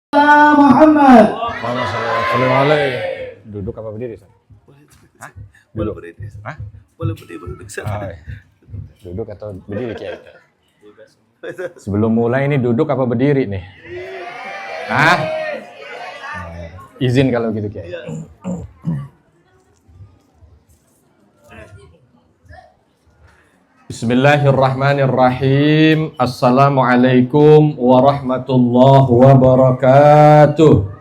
Muhammad. Duduk apa berdiri? Hah? Duduk. Boleh berdiri. Hah? Boleh berdiri. Duduk atau berdiri Kiai? Sebelum mulai ini duduk apa berdiri nih? Hah? Izin kalau gitu Kiai. Bismillahirrahmanirrahim. Assalamualaikum warahmatullahi wabarakatuh.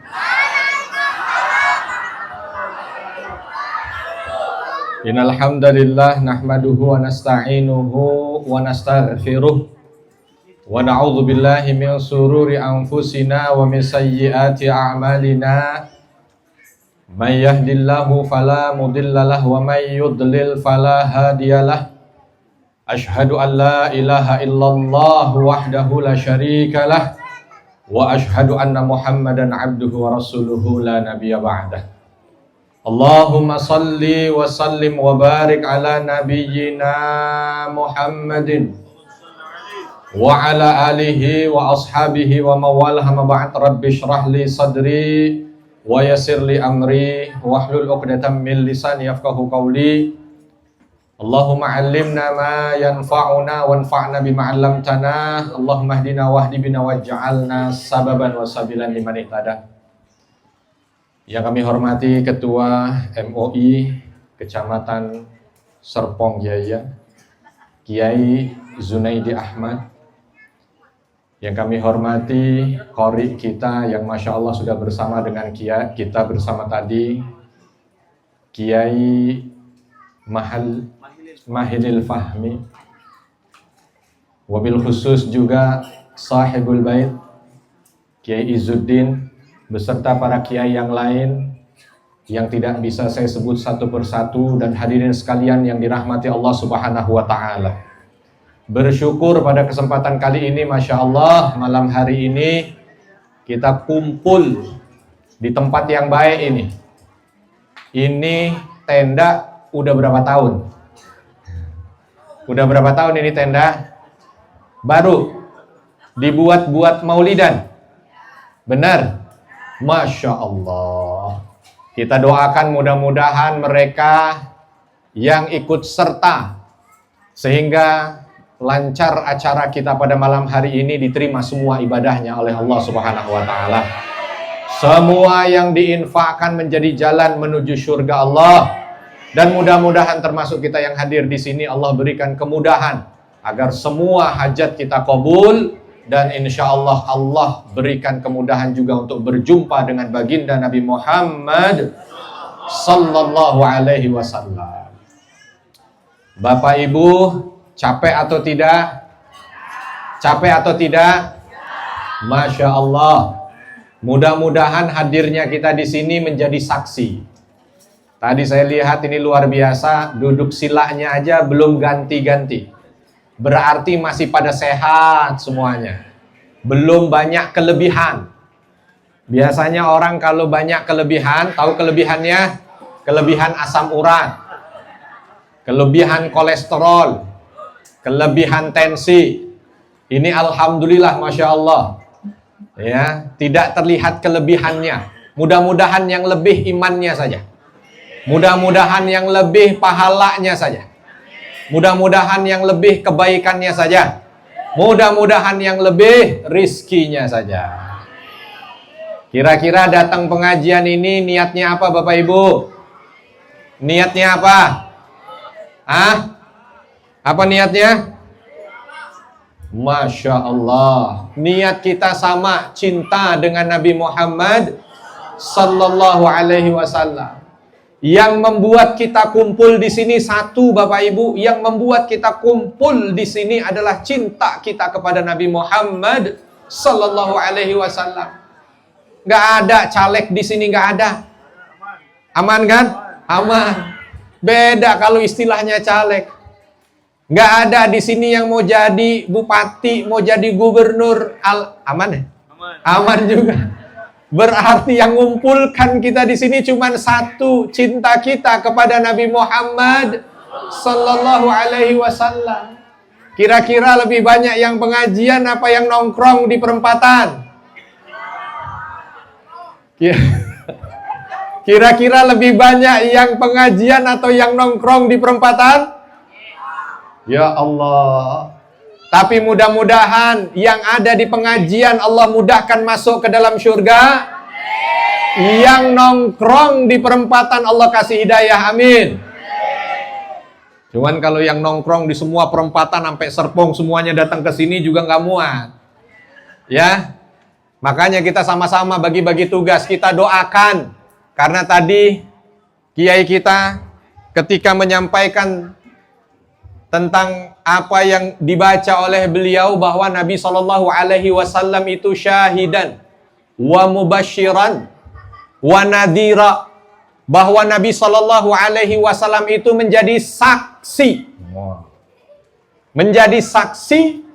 Innal hamdalillah nahmaduhu wa nasta'inuhu wa nastaghfiruh wa na'udzu billahi min shururi anfusina wa min sayyiati a'malina. May yahdihillahu fala mudhillalah wa may yudlil fala hadiyalah. Ashhadu an la ilaha illallah wahdahu la syarikalah wa ashhadu anna Muhammadan abduhu wa rasuluhu la nabiyya ba'dah. Allahumma salli wa sallim wa barik ala nabiyyina Muhammadin wa ala alihi wa ashabihi wa mawalah ma ba'd. Rabbi shrah li sadri wa yassir li amri wahlul 'uqdatam min lisani yafqahu qawli. Allahumma 'allimna ma yanfa'una wanfa'na bima 'allamtana. Allahumma hdina wahdi bina waj'alna sababan wa sabilan liman ihtada. Yang kami hormati Ketua MOI Kecamatan Serpong Jaya, Kiai Zunaidi Ahmad. Yang kami hormati Qori kita yang Masya Allah sudah bersama dengan kita bersama tadi, Kiai Mahilil Fahmi. Wabil khusus juga Sahibul Bait Kiai Izzuddin beserta para kiai yang lain yang tidak bisa saya sebut satu persatu, dan hadirin sekalian yang dirahmati Allah Subhanahu wa Ta'ala. Bersyukur pada kesempatan kali ini, Masya Allah, malam hari ini kita kumpul di tempat yang baik ini. Ini tenda udah berapa tahun? Udah berapa tahun ini tenda? Baru dibuat-buat maulidan. Benar? Masya Allah. Kita doakan mudah-mudahan mereka yang ikut serta sehingga lancar acara kita pada malam hari ini, diterima semua ibadahnya oleh Allah Subhanahu wa Ta'ala. Semua yang diinfakkan menjadi jalan menuju surga Allah, dan mudah-mudahan termasuk kita yang hadir di sini Allah berikan kemudahan agar semua hajat kita qabul. Dan insya Allah Allah berikan kemudahan juga untuk berjumpa dengan baginda Nabi Muhammad sallallahu alaihi wasallam. Bapak Ibu, capek atau tidak? Capek atau tidak? Masya Allah. Mudah-mudahan hadirnya kita di sini menjadi saksi. Tadi saya lihat ini luar biasa, duduk silanya aja belum ganti-ganti. Berarti masih pada sehat semuanya. Belum banyak kelebihan. Biasanya orang kalau banyak kelebihan, tahu kelebihannya? Kelebihan asam urat, kelebihan kolesterol, kelebihan tensi. Ini alhamdulillah Masya Allah, ya, tidak terlihat kelebihannya. Mudah-mudahan yang lebih imannya saja. Mudah-mudahan yang lebih pahalanya saja. Mudah-mudahan yang lebih kebaikannya saja. Mudah-mudahan yang lebih rizkinya saja. Kira-kira datang pengajian ini niatnya apa Bapak Ibu? Niatnya apa? Apa niatnya? Masya Allah. Niat kita sama, cinta dengan Nabi Muhammad sallallahu alaihi wasallam. Yang membuat kita kumpul di sini satu Bapak Ibu, yang membuat kita kumpul di sini adalah cinta kita kepada Nabi Muhammad sallallahu alaihi wasallam. Gak ada caleg di sini, gak ada. Aman kan? Aman. Beda kalau istilahnya caleg. Gak ada di sini yang mau jadi bupati, mau jadi gubernur. Aman ya? Aman juga. Berarti yang mengumpulkan kita di sini cuma satu, cinta kita kepada Nabi Muhammad sallallahu alaihi wasallam. Kira-kira lebih banyak yang pengajian apa yang nongkrong di perempatan? Kira-kira lebih banyak yang pengajian atau yang nongkrong di perempatan? Ya Allah. Tapi mudah-mudahan yang ada di pengajian Allah mudahkan masuk ke dalam surga. Yang nongkrong di perempatan Allah kasih hidayah, amin. Cuman kalau yang nongkrong di semua perempatan sampai Serpong semuanya datang ke sini juga nggak muat. Ya. Makanya kita sama-sama bagi-bagi tugas, kita doakan. Karena tadi kiai kita ketika menyampaikan tentang apa yang dibaca oleh beliau bahwa Nabi SAW itu syahidan wa mubasyiran wa nadhira, bahwa Nabi SAW itu menjadi saksi,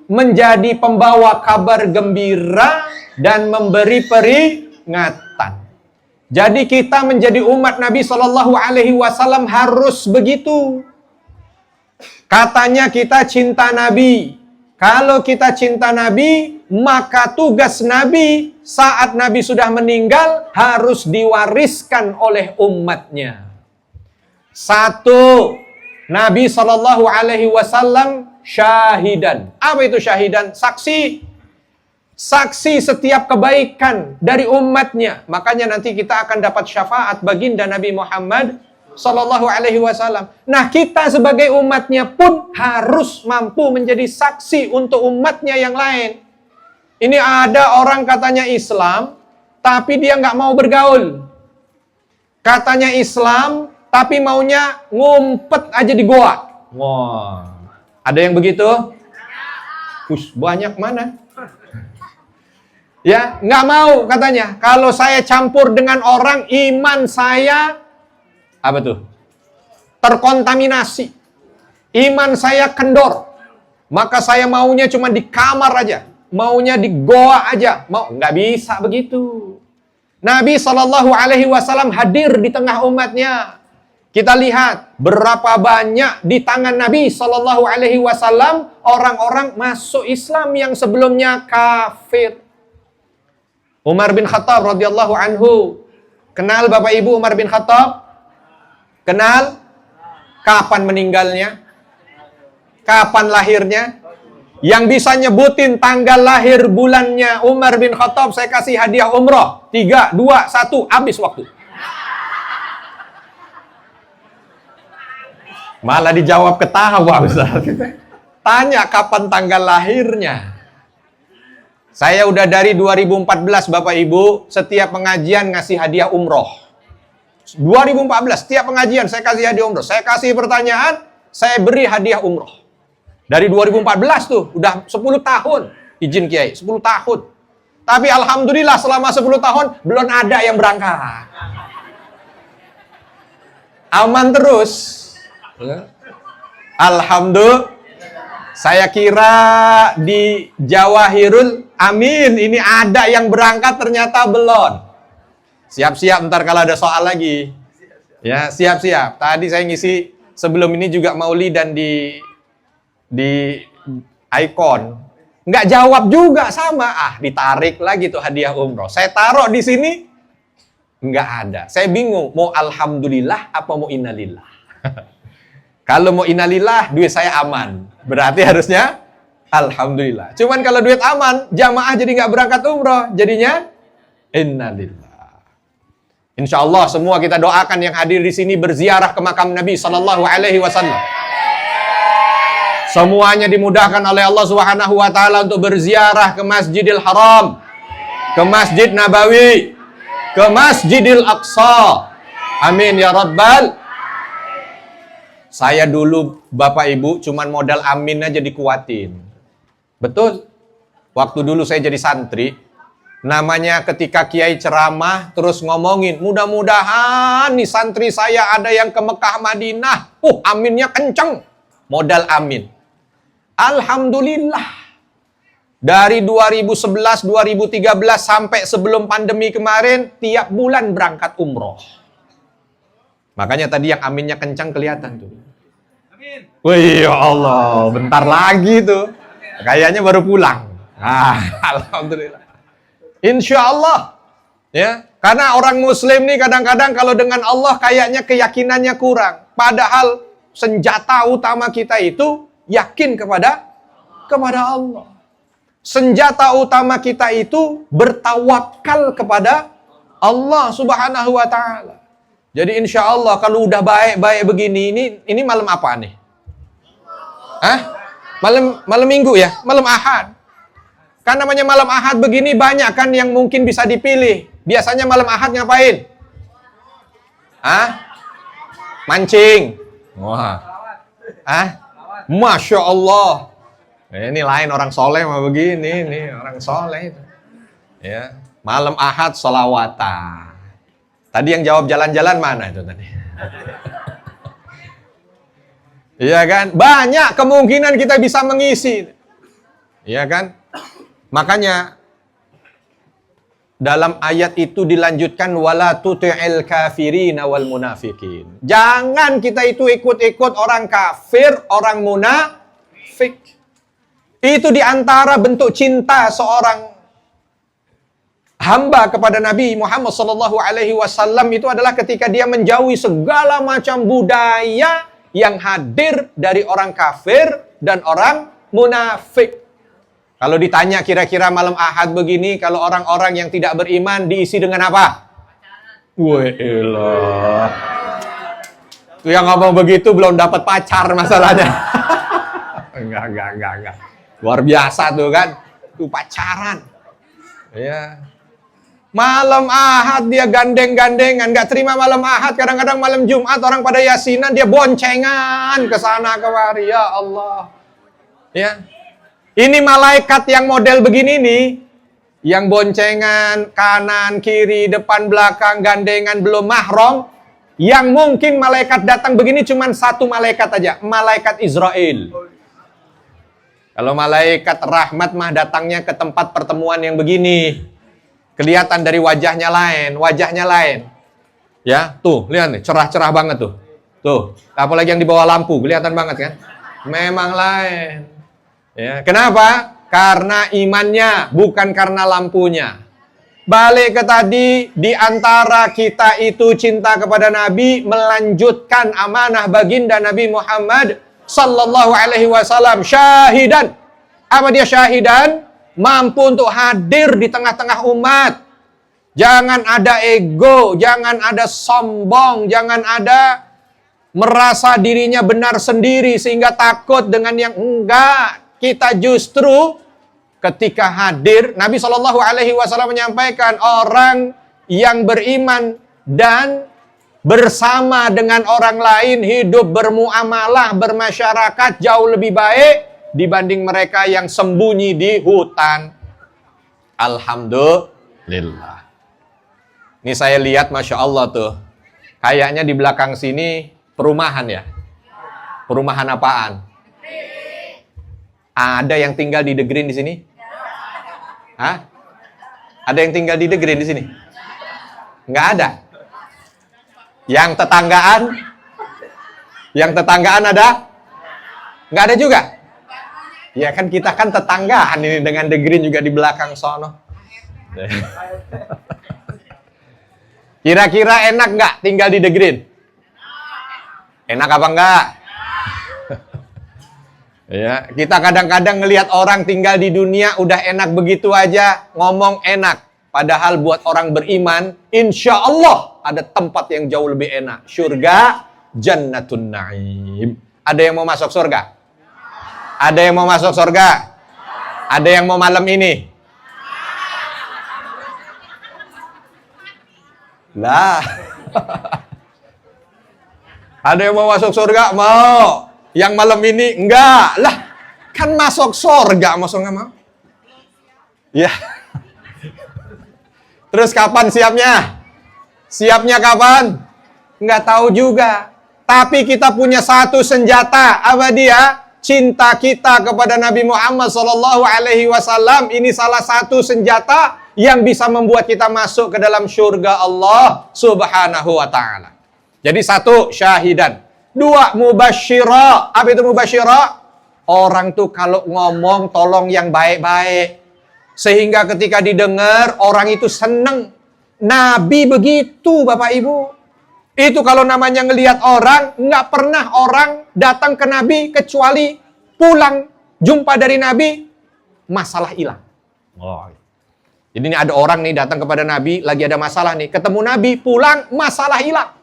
menjadi pembawa kabar gembira dan memberi peringatan. Jadi kita menjadi umat Nabi SAW harus begitu. Katanya kita cinta Nabi. Kalau kita cinta Nabi, maka tugas Nabi saat Nabi sudah meninggal harus diwariskan oleh umatnya. Satu, Nabi SAW syahidan. Apa itu syahidan? Saksi. Saksi setiap kebaikan dari umatnya. Makanya nanti kita akan dapat syafaat baginda Nabi Muhammad SAW. Nah, kita sebagai umatnya pun harus mampu menjadi saksi untuk umatnya yang lain. Ini ada orang katanya Islam, tapi dia nggak mau bergaul. Katanya Islam, tapi maunya ngumpet aja di goa. Wah, ada yang begitu? Banyak mana? Ya, nggak mau katanya. Kalau saya campur dengan orang, iman saya apa tuh? Terkontaminasi. Iman saya kendor. Maka saya maunya cuma di kamar aja, maunya di goa aja. Nggak bisa begitu. Nabi SAW hadir di tengah umatnya. Kita lihat berapa banyak di tangan Nabi SAW orang-orang masuk Islam yang sebelumnya kafir. Umar bin Khattab radhiyallahu anhu. Kenal Bapak Ibu Umar bin Khattab? Kenal? Kapan meninggalnya? Kapan lahirnya? Yang bisa nyebutin tanggal lahir bulannya Umar bin Khattab, saya kasih hadiah umroh. 3, 2, 1, habis waktu. Malah dijawab ketawa. Tanya kapan tanggal lahirnya. Saya udah dari 2014 Bapak Ibu, setiap pengajian ngasih hadiah umroh. 2014, setiap pengajian saya kasih hadiah umroh. Saya kasih pertanyaan, saya beri hadiah umroh. Dari 2014 tuh, udah 10 tahun. Izin Kiai, 10 tahun. Tapi Alhamdulillah selama 10 tahun, belum ada yang berangkat. Aman terus. Alhamdulillah. Saya kira di Jawahirul Amin ini ada yang berangkat, ternyata belum. Siap-siap ntar kalau ada soal lagi. Ya, siap-siap. Tadi saya ngisi sebelum ini juga maulidan di Icon. Nggak jawab juga sama. Ditarik lagi tuh hadiah umroh. Saya taruh di sini, nggak ada. Saya bingung, mau alhamdulillah apa mau innalillah. Kalau mau innalillah, duit saya aman. Berarti harusnya alhamdulillah. Cuman kalau duit aman, jamaah jadi nggak berangkat umroh. Jadinya innalillah. Insya Allah semua kita doakan yang hadir di sini berziarah ke makam Nabi SAW. Semuanya dimudahkan oleh Allah Subhanahu Wa Taala untuk berziarah ke Masjidil Haram, ke Masjid Nabawi, ke Masjidil Aqsa. Amin ya Rabbal. Saya dulu Bapak Ibu cuman modal amin aja dikuatin. Betul. Waktu dulu saya jadi santri, namanya ketika kiai ceramah terus ngomongin, mudah-mudahan nih santri saya ada yang ke Mekah Madinah. Aminnya kenceng. Modal amin. Alhamdulillah. Dari 2011, 2013 sampai sebelum pandemi kemarin, tiap bulan berangkat umroh. Makanya tadi yang aminnya kencang kelihatan tuh. Amin. Wih ya Allah, bentar lagi tuh. Kayaknya baru pulang. Alhamdulillah. Insya Allah. Ya, Karena orang muslim nih kadang-kadang kalau dengan Allah kayaknya keyakinannya kurang. Padahal senjata utama kita itu yakin kepada Allah. Senjata utama kita itu bertawakal kepada Allah Subhanahu wa ta'ala. Jadi insya Allah kalau udah baik-baik begini, ini malam apa nih? Hah? Malam minggu ya? Malam Ahad. Kan namanya malam Ahad begini banyak kan yang mungkin bisa dipilih. Biasanya malam Ahad ngapain? Hah? Mancing. Wah. Hah? Masya Allah. Ini lain orang soleh mah begini, ini orang soleh itu. Ya, malam Ahad sholawatan. Tadi yang jawab jalan-jalan mana itu tadi? Iya kan? Banyak kemungkinan kita bisa mengisi. Iya kan? Makanya dalam ayat itu dilanjutkan wala tuti'il kafirina wal munafikin. Jangan kita itu ikut-ikut orang kafir, orang munafik. Itu diantara bentuk cinta seorang hamba kepada Nabi Muhammad SAW itu adalah ketika dia menjauhi segala macam budaya yang hadir dari orang kafir dan orang munafik. Kalau ditanya kira-kira malam Ahad begini, kalau orang-orang yang tidak beriman diisi dengan apa? Wailah. Yang ngomong begitu belum dapat pacar masalahnya. Enggak. Luar biasa tuh kan. Tuh pacaran. Ya. Malam Ahad dia gandeng-gandengan, nggak terima malam Ahad, kadang-kadang malam Jumat orang pada yasinan dia boncengan ke sana kemari. Ya Allah. Ya. Ini malaikat yang model begini nih, yang boncengan kanan, kiri, depan, belakang, gandengan, belum mahram, yang mungkin malaikat datang begini cuma satu malaikat aja, malaikat Israel. Kalau malaikat rahmat mah datangnya ke tempat pertemuan yang begini. Kelihatan dari wajahnya lain. Ya, tuh, lihat nih, cerah-cerah banget tuh. Tuh, apalagi yang di bawah lampu, kelihatan banget kan? Memang lain. Ya, kenapa? Karena imannya, bukan karena lampunya. Balik ke tadi, di antara kita itu cinta kepada Nabi, melanjutkan amanah baginda Nabi Muhammad sallallahu alaihi wasallam, syahidan. Apa dia syahidan? Mampu untuk hadir di tengah-tengah umat. Jangan ada ego, jangan ada sombong, jangan ada merasa dirinya benar sendiri sehingga takut dengan yang enggak. Kita justru ketika hadir, Nabi SAW menyampaikan orang yang beriman dan bersama dengan orang lain hidup bermuamalah, bermasyarakat jauh lebih baik dibanding mereka yang sembunyi di hutan. Alhamdulillah. Ini saya lihat Masya Allah tuh. Kayaknya di belakang sini perumahan ya. Perumahan apaan? Ada yang tinggal di The Green di sini? Hah? Ada yang tinggal di The Green di sini? Nggak ada. Yang tetanggaan? Yang tetanggaan ada? Nggak ada juga? Ya kan kita kan tetanggaan ini dengan The Green juga di belakang sono. Kira-kira enak nggak tinggal di The Green? Enak apa enggak? Ya, kita kadang-kadang ngelihat orang tinggal di dunia udah enak begitu aja, ngomong enak. Padahal buat orang beriman, insya Allah ada tempat yang jauh lebih enak. Surga, Jannatun Na'im. Ada yang mau masuk surga? Ada yang mau masuk surga? Ada yang mau malam ini? Lah. Ada yang mau masuk surga? Mau. Yang malam ini enggak lah, kan masuk surga, masuk nggak mau? Ya. Terus kapan siapnya? Siapnya kapan? Nggak tahu juga. Tapi kita punya satu senjata, apa dia? Cinta kita kepada Nabi Muhammad SAW. Ini salah satu senjata yang bisa membuat kita masuk ke dalam surga Allah Subhanahu wa Ta'ala. Jadi satu, syahidan. Dua, mubasyira. Apa itu mubasyira? Orang tuh kalau ngomong tolong yang baik-baik. Sehingga ketika didengar, orang itu seneng. Nabi begitu, Bapak Ibu. Itu kalau namanya ngelihat orang, nggak pernah orang datang ke Nabi kecuali pulang jumpa dari Nabi, masalah hilang. Oh. Jadi ini ada orang nih datang kepada Nabi, lagi ada masalah nih, ketemu Nabi, pulang, masalah hilang.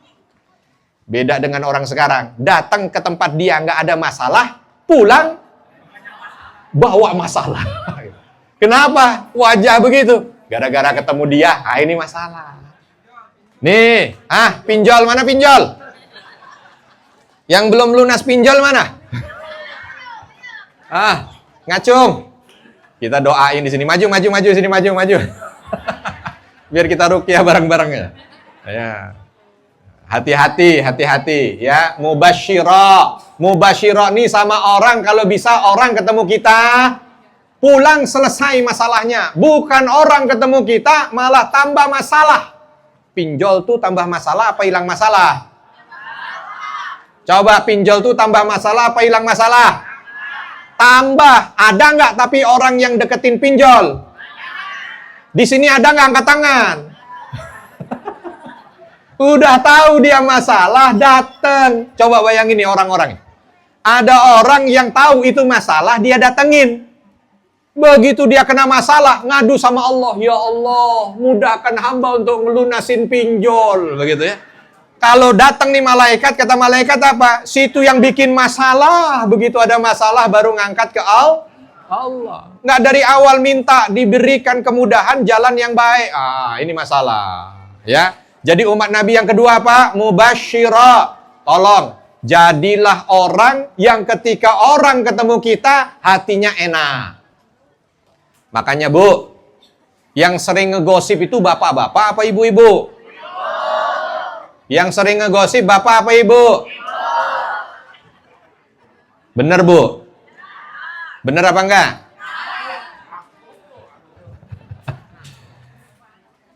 Beda dengan orang sekarang, datang ke tempat dia nggak ada masalah, pulang bawa masalah. Kenapa? Wajah begitu. Gara-gara ketemu dia, ini masalah. Nih, pinjol mana pinjol? Yang belum lunas pinjol mana? Ngacung. Kita doain di sini. Maju sini, maju. Biar kita ruqyah bareng-bareng ya. Hati-hati ya. Mubasyirah nih sama orang, kalau bisa orang ketemu kita pulang selesai masalahnya. Bukan orang ketemu kita malah tambah masalah. Pinjol tuh tambah masalah apa hilang masalah? Coba pinjol tuh tambah masalah apa hilang masalah? Tambah. Ada nggak tapi orang yang deketin pinjol? Di sini ada nggak angkat tangan? Udah tahu dia masalah, dateng. Coba bayangin nih orang-orang. Ada orang yang tahu itu masalah, dia datengin. Begitu dia kena masalah, ngadu sama Allah. Ya Allah, mudahkan hamba untuk ngelunasin pinjol. Begitu ya. Kalau datang nih malaikat, kata malaikat apa? Situ yang bikin masalah. Begitu ada masalah baru ngangkat ke Allah. Nggak dari awal minta diberikan kemudahan jalan yang baik. Ini masalah. Ya. Jadi umat Nabi yang kedua apa? Mubasyirah. Tolong, jadilah orang yang ketika orang ketemu kita, hatinya enak. Makanya Bu, yang sering ngegosip itu bapak-bapak apa ibu-ibu? Yang sering ngegosip bapak apa ibu? Bener Bu? Bener apa enggak?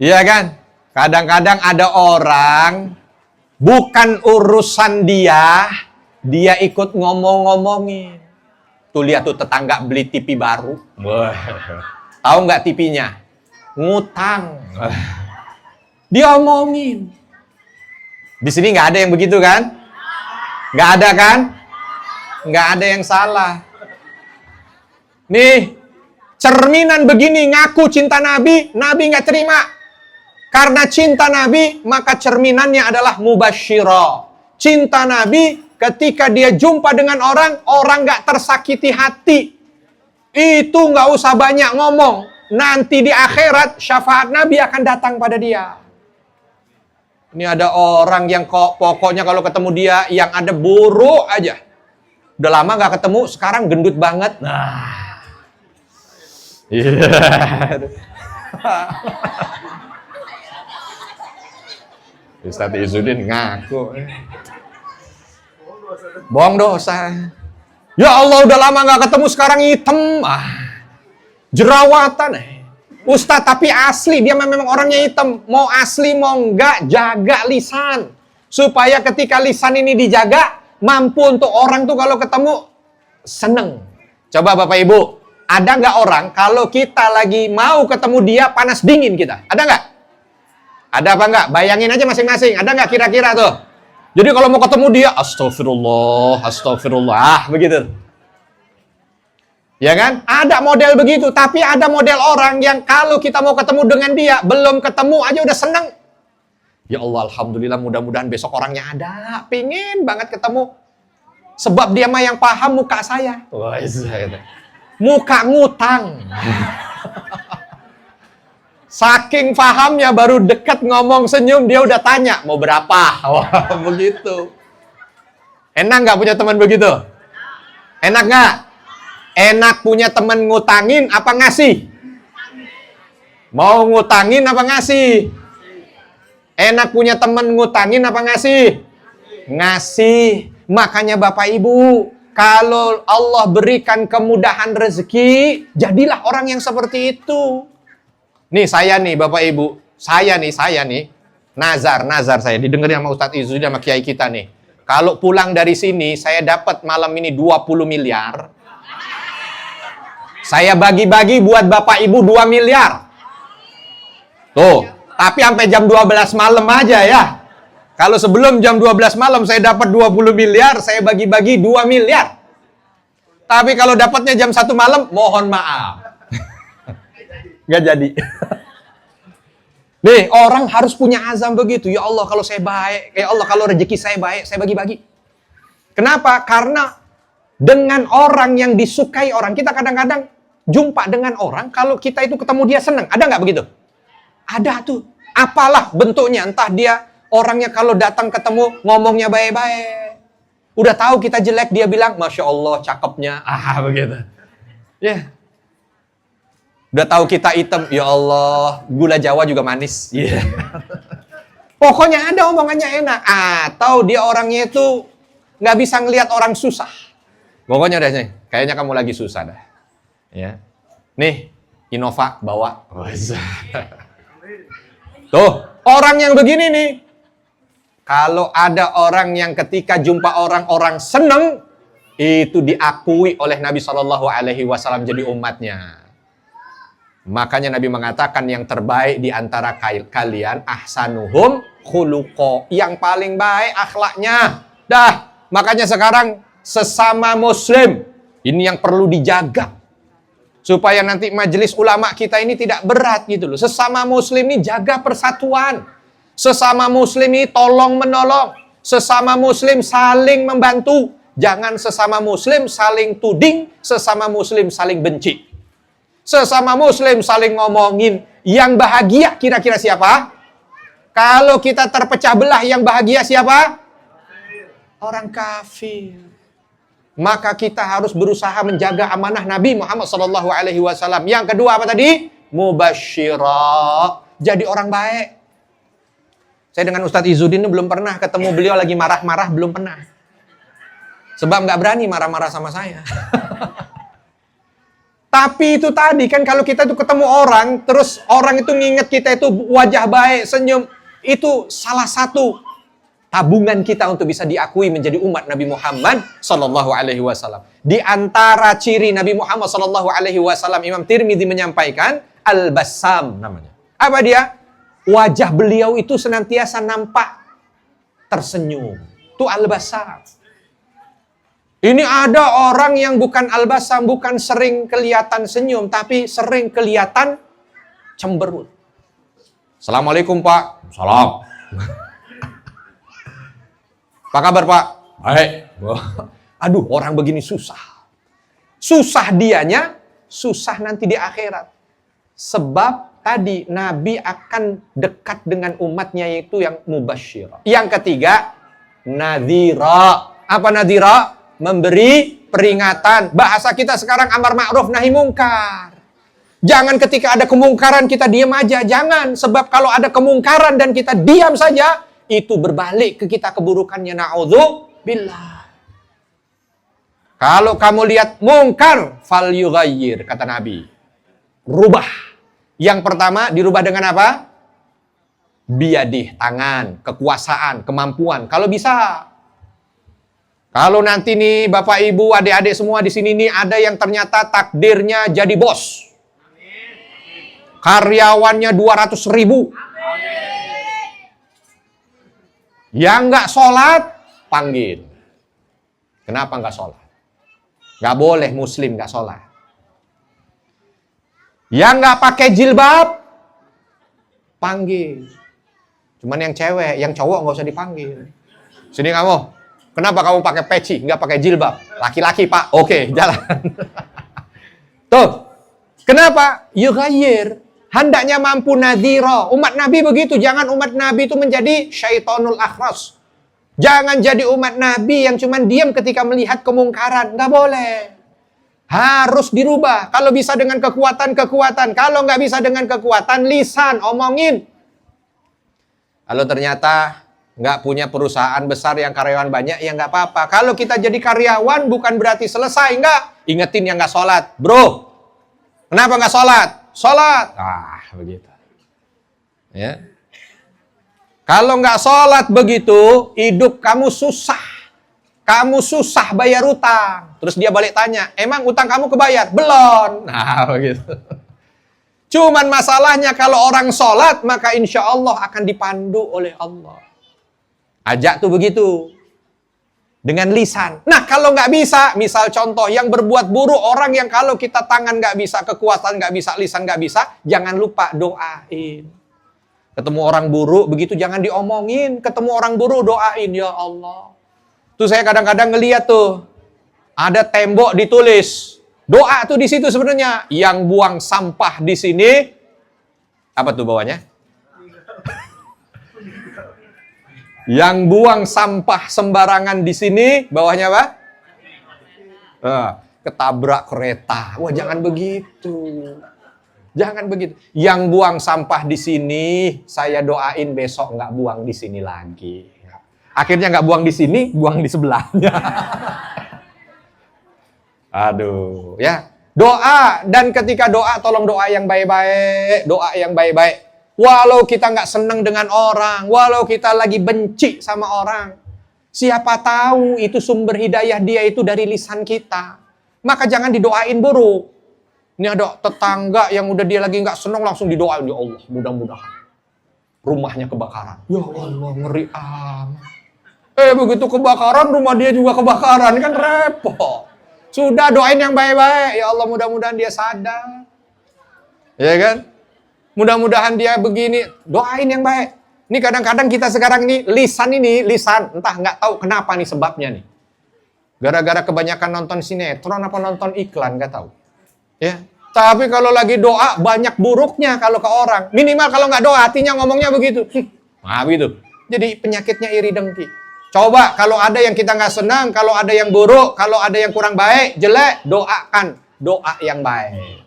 Iya kan? Kadang-kadang ada orang, bukan urusan dia ikut ngomong-ngomongin. Tuh lihat tuh tetangga beli TV baru. Tahu nggak TV-nya? Ngutang. Dia omongin. Di sini nggak ada yang begitu kan? Nggak ada kan? Nggak ada yang salah. Nih, cerminan begini ngaku cinta Nabi, Nabi nggak terima. Karena cinta Nabi, maka cerminannya adalah mubasyirah. Cinta Nabi, ketika dia jumpa dengan orang nggak tersakiti hati. Itu nggak usah banyak ngomong. Nanti di akhirat, syafaat Nabi akan datang pada dia. Ini ada orang yang pokoknya kalau ketemu dia, yang ada buruk aja. Udah lama nggak ketemu, sekarang gendut banget. Nah. Yeah. Ustadz Izzuddin ngaku. Bohong dosa. Ya Allah, udah lama nggak ketemu, sekarang hitam. Jerawatan. Ustadz, tapi asli, dia memang orangnya hitam. Mau asli, mau enggak, jaga lisan. Supaya ketika lisan ini dijaga, mampu untuk orang tuh kalau ketemu, seneng. Coba Bapak Ibu, ada nggak orang kalau kita lagi mau ketemu dia, panas dingin kita? Ada nggak? Ada apa enggak? Bayangin aja masing-masing. Ada nggak kira-kira tuh? Jadi kalau mau ketemu dia, astagfirullah, begitu. Ya kan? Ada model begitu. Tapi ada model orang yang kalau kita mau ketemu dengan dia, belum ketemu aja udah seneng. Ya Allah, alhamdulillah, mudah-mudahan besok orangnya ada. Pingin banget ketemu. Sebab dia mah yang paham muka saya. Wah, muka ngutang. Saking pahamnya, baru deket ngomong senyum, dia udah tanya, mau berapa? Wah, begitu. Enak nggak punya teman begitu? Enak nggak? Enak punya teman ngutangin apa ngasih? Mau ngutangin apa ngasih? Enak punya teman ngutangin apa ngasih? Ngasih. Makanya Bapak Ibu, kalau Allah berikan kemudahan rezeki, jadilah orang yang seperti itu. Nih saya nih Bapak Ibu, saya nih, nazar saya, didengerin sama Ustadz Izzuddin sama kiai kita nih. Kalau pulang dari sini, saya dapat malam ini 20 miliar. Saya bagi-bagi buat Bapak Ibu 2 miliar. Tuh, Tapi sampai jam 12 malam aja ya. Kalau sebelum jam 12 malam saya dapat 20 miliar, saya bagi-bagi 2 miliar. Tapi kalau dapatnya jam 1 malam, mohon maaf. Nggak jadi. Nih, orang harus punya azam begitu. Ya Allah, kalau saya baik. Ya Allah, kalau rezeki saya baik, saya bagi-bagi. Kenapa? Karena dengan orang yang disukai orang, kita kadang-kadang jumpa dengan orang, kalau kita itu ketemu dia senang. Ada nggak begitu? Ada tuh. Apalah bentuknya, entah dia orangnya kalau datang ketemu ngomongnya baik-baik. Udah tahu kita jelek, dia bilang, Masya Allah cakepnya. Begitu. Ya. Udah tahu kita hitam, ya Allah, gula Jawa juga manis. Yeah. Pokoknya ada omongannya enak. Atau dia orangnya itu nggak bisa ngelihat orang susah. Pokoknya udah nih, kayaknya kamu lagi susah dah. Ya. Nih, Innova bawa. Tuh, orang yang begini nih. Kalau ada orang yang ketika jumpa orang-orang seneng, itu diakui oleh Nabi SAW jadi umatnya. Makanya Nabi mengatakan yang terbaik di antara kalian ahsanuhum khuluqa, yang paling baik akhlaknya. Dah, makanya sekarang sesama muslim ini yang perlu dijaga supaya nanti majelis ulama kita ini tidak berat gitu loh. Sesama muslim ini jaga persatuan. Sesama muslim ini tolong menolong. Sesama muslim saling membantu. Jangan sesama muslim saling tuding, sesama muslim saling benci. Sesama muslim saling ngomongin. Yang bahagia kira-kira siapa? Kalau kita terpecah belah, yang bahagia siapa? Orang kafir. Maka kita harus berusaha menjaga amanah Nabi Muhammad SAW. Yang kedua apa tadi? Mubasyirah. Jadi orang baik. Saya dengan Ustadz Izzuddin ini belum pernah ketemu beliau lagi marah-marah, belum pernah. Sebab nggak berani marah-marah sama saya. Tapi itu tadi kan kalau kita itu ketemu orang, terus orang itu nginget kita itu wajah baik, senyum, itu salah satu tabungan kita untuk bisa diakui menjadi umat Nabi Muhammad SAW. Di antara ciri Nabi Muhammad SAW, Imam Tirmidzi menyampaikan al-bassam namanya. Apa dia? Wajah beliau itu senantiasa nampak tersenyum. Itu al-bassam. Ini ada orang yang bukan al-bassam, bukan sering kelihatan senyum, tapi sering kelihatan cemberut. Assalamualaikum Pak. Salam. Apa kabar Pak? Baik. Aduh, orang begini susah. Susah dianya, susah nanti di akhirat. Sebab tadi Nabi akan dekat dengan umatnya, yaitu yang mubasyirah. Yang ketiga, nadhira. Apa nadhira? Memberi peringatan. Bahasa kita sekarang amar ma'ruf nahi mungkar. Jangan ketika ada kemungkaran kita diam aja. Jangan. Sebab kalau ada kemungkaran dan kita diam saja, itu berbalik ke kita keburukannya. Na'udzubillah. Kalau kamu lihat mungkar, fal yughayyir, kata Nabi. Rubah. Yang pertama dirubah dengan apa? Biyadih, tangan, kekuasaan, kemampuan. Kalau bisa. Kalau nanti nih Bapak Ibu, adik-adik semua di sini nih ada yang ternyata takdirnya jadi bos. Karyawannya 200.000. Yang nggak sholat, panggil. Kenapa nggak sholat? Nggak boleh muslim nggak sholat. Yang nggak pakai jilbab, panggil. Cuman yang cewek, yang cowok nggak usah dipanggil. Sini kamu. Kenapa kamu pakai peci, nggak pakai jilbab? Laki-laki Pak, oke, jalan. Tuh, kenapa? Yughayyir, hendaknya mampu nadhira. Umat Nabi begitu, jangan umat Nabi itu menjadi syaitonul akhras. Jangan jadi umat Nabi yang cuman diam ketika melihat kemungkaran, nggak boleh. Harus dirubah. Kalau bisa dengan kekuatan-kekuatan, kalau nggak bisa dengan kekuatan, lisan, omongin. Kalau ternyata nggak punya perusahaan besar yang karyawan banyak, ya nggak apa-apa. Kalau kita jadi karyawan bukan berarti selesai, nggak. Ingetin yang nggak sholat. Bro, kenapa nggak sholat? Sholat. Begitu. Ya. Kalau nggak sholat begitu, hidup kamu susah. Kamu susah bayar utang. Terus dia balik tanya, emang utang kamu kebayar? Belum. Begitu. Cuman masalahnya kalau orang sholat, maka insya Allah akan dipandu oleh Allah. Ajak tuh begitu. Dengan lisan. Nah kalau nggak bisa, misal contoh yang berbuat buruk, orang yang kalau kita tangan nggak bisa, kekuasaan nggak bisa, lisan nggak bisa, jangan lupa doain. Ketemu orang buruk, begitu jangan diomongin. Ketemu orang buruk, doain, ya Allah. Tuh saya kadang-kadang ngeliat tuh, ada tembok ditulis. Doa tuh di situ sebenarnya. Yang buang sampah di sini, apa tuh bawahnya? Yang buang sampah sembarangan di sini, bawahnya apa? Ketabrak kereta. Wah, jangan begitu. Jangan begitu. Yang buang sampah di sini, saya doain besok nggak buang di sini lagi. Akhirnya nggak buang di sini, buang di sebelahnya. Aduh, ya. Doa, dan ketika doa, tolong doa yang baik-baik. Doa yang baik-baik. Walau kita nggak senang dengan orang, walau kita lagi benci sama orang, siapa tahu itu sumber hidayah dia itu dari lisan kita. Maka jangan didoain buruk. Ini ada tetangga yang udah dia lagi nggak senang langsung didoain, ya Allah mudah-mudahan rumahnya kebakaran. Ya Allah ngeri amat. Begitu kebakaran rumah dia juga kebakaran, kan repot. Sudah doain yang baik-baik, ya Allah mudah-mudahan dia sadar. Ya kan? Mudah-mudahan dia begini, doain yang baik. Ini kadang-kadang kita sekarang ini, lisan, entah nggak tahu kenapa nih sebabnya nih. Gara-gara kebanyakan nonton sinetron apa nonton iklan, nggak tahu. Ya, tapi kalau lagi doa, banyak buruknya kalau ke orang. Minimal kalau nggak doa, hatinya ngomongnya begitu. Nah, begitu. Jadi penyakitnya iri dengki. Coba kalau ada yang kita nggak senang, kalau ada yang buruk, kalau ada yang kurang baik, jelek, doakan. Doa yang baik.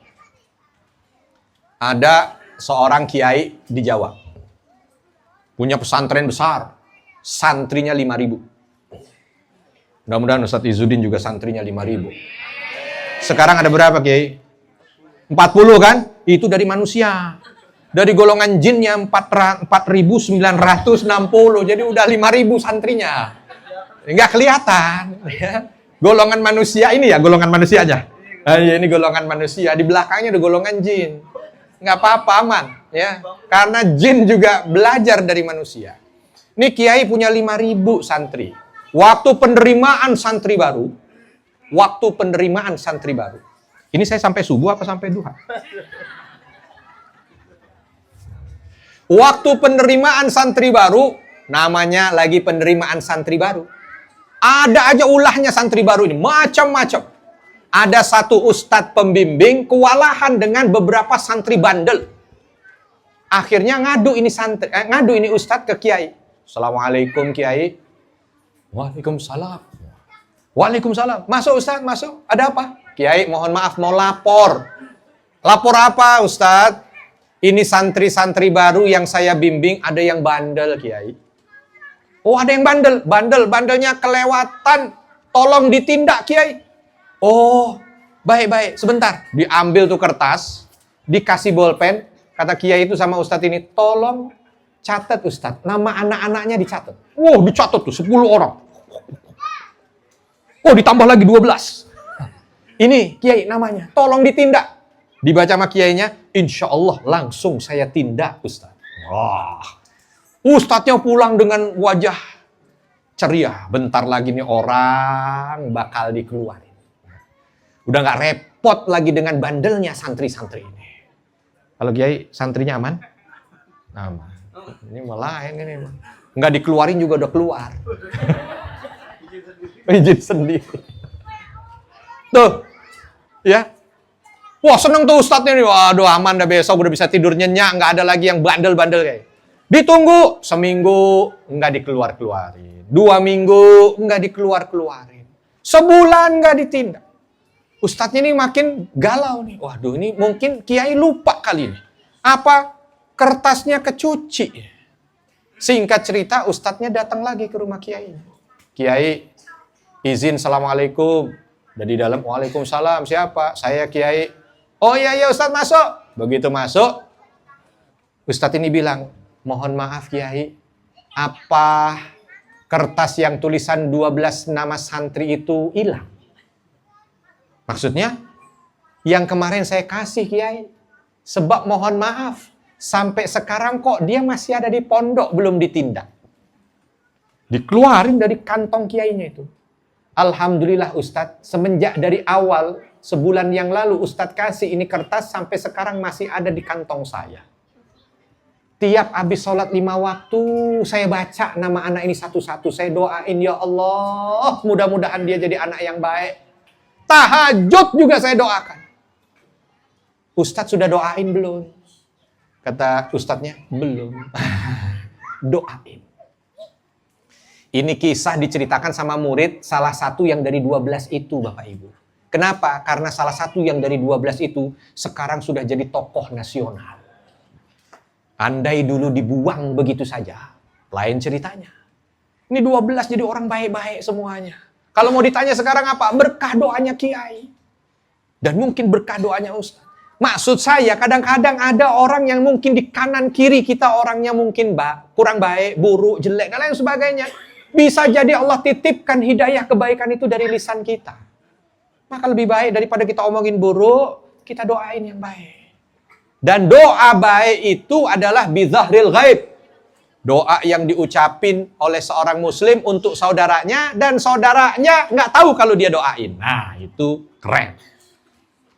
Ada seorang kiai di Jawa. Punya pesantren besar. Santrinya 5.000. Mudah-mudahan Ustadz Izzuddin juga santrinya 5.000. Sekarang ada berapa kiai? 40 kan? Itu dari manusia. Dari golongan jinnya 4.960. Jadi udah 5.000 santrinya. Nggak kelihatan. Ya. Golongan manusia ini ya, golongan manusia aja. Ini golongan manusia. Di belakangnya ada golongan jin. Nggak apa-apa, aman. Ya. Karena jin juga belajar dari manusia. Ini kiai punya 5.000 santri. Waktu penerimaan santri baru. Ini saya sampai subuh apa sampai duha? Waktu penerimaan santri baru, namanya lagi penerimaan santri baru. Ada aja ulahnya santri baru ini, macam-macam. Ada satu ustadz pembimbing kewalahan dengan beberapa santri bandel. Akhirnya ngadu ini ustadz ke kiai. Assalamualaikum kiai. Waalaikumsalam. Waalaikumsalam. Masuk ustadz, masuk. Ada apa? Kiai, mohon maaf mau lapor. Lapor apa ustadz? Ini santri-santri baru yang saya bimbing ada yang bandel kiai. Oh ada yang bandel. Bandelnya kelewatan. Tolong ditindak kiai. Oh, baik. Sebentar. Diambil tuh kertas, dikasih bolpen. Kata kiai itu sama ustadz ini, tolong catat ustadz. Nama anak-anaknya dicatat. Wow, dicatat tuh 10 orang. Oh, ditambah lagi 12. Ini kiai namanya. Tolong ditindak. Dibaca sama kiainya, insya Allah langsung saya tindak ustadz. Wah, ustadznya pulang dengan wajah ceria. Bentar lagi nih orang bakal dikeluarin. Udah nggak repot lagi dengan bandelnya santri-santri ini. Kalau kiai santrinya aman? Aman. Ini malah ini nggak dikeluarin juga udah keluar. Izin sendiri. Tuh, ya. Wah seneng tuh ustadznya nih. Waduh aman dah besok udah bisa tidur nyenyak. Nggak ada lagi yang bandel-bandel kayak. Ditunggu seminggu nggak dikeluar-keluarin. 2 minggu nggak dikeluar-keluarin. Sebulan nggak ditindak. Ustadznya ini makin galau nih. Waduh ini mungkin kiai lupa kali ini. Apa? Kertasnya kecuci. Singkat cerita ustadznya datang lagi ke rumah kiai. Kiai izin assalamualaikum. Dari dalam waalaikumsalam. Siapa? Saya kiai. Oh iya ustadz masuk. Begitu masuk. Ustadz ini bilang. Mohon maaf kiai. Apa kertas yang tulisan 12 nama santri itu hilang? Maksudnya, yang kemarin saya kasih kiai, Sebab mohon maaf, sampai sekarang kok dia masih ada di pondok, belum ditindak. Dikeluarin dari kantong kiainya itu. Alhamdulillah Ustadz, semenjak dari awal, sebulan yang lalu Ustadz kasih ini kertas, sampai sekarang masih ada di kantong saya. Tiap habis sholat 5 waktu, saya baca nama anak ini satu-satu. Saya doain, ya Allah, mudah-mudahan dia jadi anak yang baik. Tahajud juga saya doakan. Ustadz sudah doain belum? Kata ustadznya, belum. Doain. Ini kisah diceritakan sama murid salah satu yang dari 12 itu, Bapak Ibu. Kenapa? Karena salah satu yang dari 12 itu sekarang sudah jadi tokoh nasional. Andai dulu dibuang begitu saja, lain ceritanya. Ini 12 jadi orang baik-baik semuanya. Kalau mau ditanya sekarang apa? Berkah doanya kiai. Dan mungkin berkah doanya ustaz. Maksud saya kadang-kadang ada orang yang mungkin di kanan kiri kita orangnya mungkin kurang baik, buruk, jelek, dan lain sebagainya. Bisa jadi Allah titipkan hidayah kebaikan itu dari lisan kita. Maka lebih baik daripada kita omongin buruk, kita doain yang baik. Dan doa baik itu adalah bizahril ghaib. Doa yang diucapin oleh seorang muslim untuk saudaranya, dan saudaranya nggak tahu kalau dia doain. Nah, itu keren.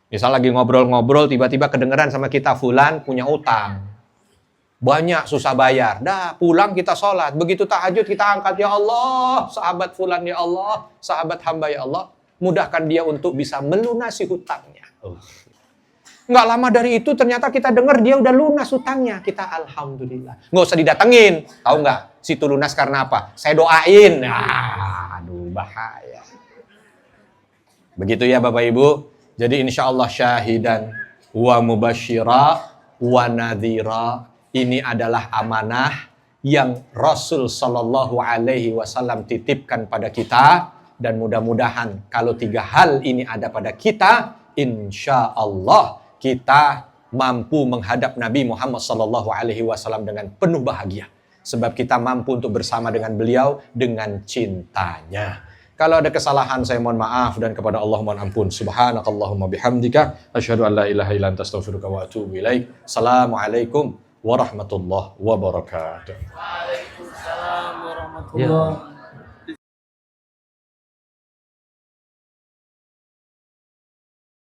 Misal lagi ngobrol-ngobrol, tiba-tiba kedengeran sama kita, fulan punya utang. Banyak, susah bayar. Dah, pulang kita sholat. Begitu tahajud kita angkat, ya Allah, sahabat fulan, ya Allah, sahabat hamba, ya Allah. Mudahkan dia untuk bisa melunasi hutangnya. Nggak lama dari itu ternyata kita dengar dia udah lunas hutangnya. Kita alhamdulillah. Nggak usah didatengin. Tahu nggak? Situ lunas karena apa? Saya doain. Aduh, bahaya. Begitu ya Bapak Ibu. Jadi insya Allah syahidan wa mubasyira wa nadhira. Ini adalah amanah yang Rasul Sallallahu Alaihi Wasallam titipkan pada kita. Dan mudah-mudahan kalau 3 hal ini ada pada kita, insya Allah kita mampu menghadap Nabi Muhammad Sallallahu Alaihi Wasallam dengan penuh bahagia. Sebab kita mampu untuk bersama dengan beliau dengan cintanya. Kalau ada kesalahan saya mohon maaf, dan kepada Allah mohon ampun. Subhanakallahumma bihamdika asyhadu an la ilaha illa anta astaghfiruka wa atubu ilaik. Assalamualaikum warahmatullahi wabarakatuh. Waalaikumsalam warahmatullahi wabarakatuh.